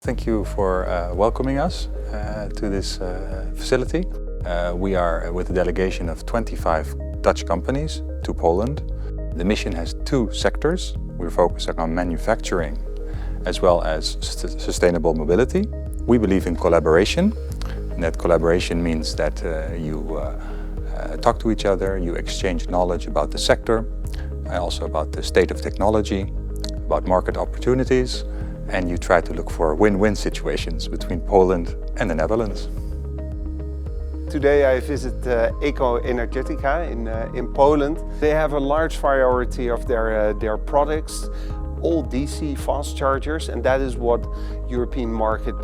Thank you for welcoming us to this facility. We are with a delegation of 25 Dutch companies to Poland. The mission has two sectors. We're focusing on manufacturing as well as sustainable mobility. We believe in collaboration, and that collaboration means that you talk to each other, you exchange knowledge about the sector, also about the state of technology, about market opportunities, and you try to look for win-win situations between Poland and the Netherlands. Today I visit Ekoenergetyka in Poland. They have a large variety of their products, all DC fast chargers, and that is what European market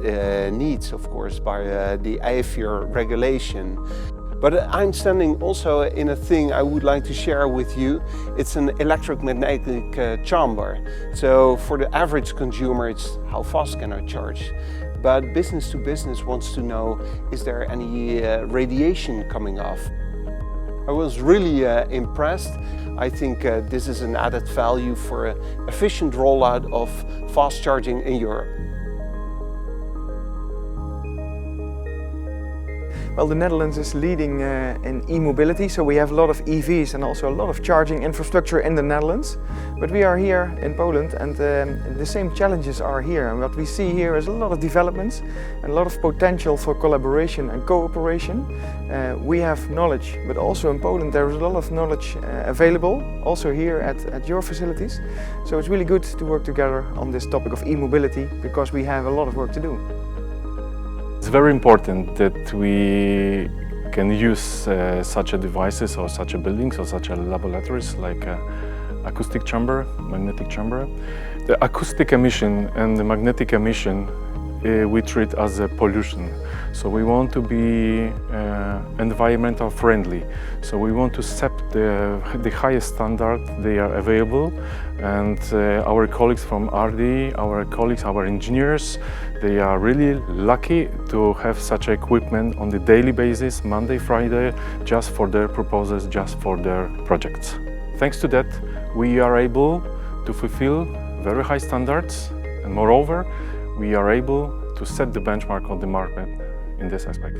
needs, of course, by the AFIR regulation. But I'm standing also in a thing I would like to share with you. It's an electromagnetic chamber. So for the average consumer, it's how fast can I charge? But business to business wants to know, is there any radiation coming off? I was really impressed. I think this is an added value for an efficient rollout of fast charging in Europe. Well, the Netherlands is leading in e-mobility, so we have a lot of EVs and also a lot of charging infrastructure in the Netherlands. But we are here in Poland and the same challenges are here. And what we see here is a lot of developments and a lot of potential for collaboration and cooperation. We have knowledge, but also in Poland there is a lot of knowledge available, also here at your facilities. So it's really good to work together on this topic of e-mobility because we have a lot of work to do. It's very important that we can use such a devices or such a buildings or such a laboratories like acoustic chamber, magnetic chamber. The acoustic emission and the magnetic emission we treat as a pollution. So we want to be environmental friendly. So we want to set the highest standard they are available, and our colleagues from R&D, our engineers, they are really lucky to have such equipment on the daily basis, Monday, Friday, just for their proposals, just for their projects. Thanks to that, we are able to fulfill very high standards, and moreover, we are able to set the benchmark on the market in this aspect.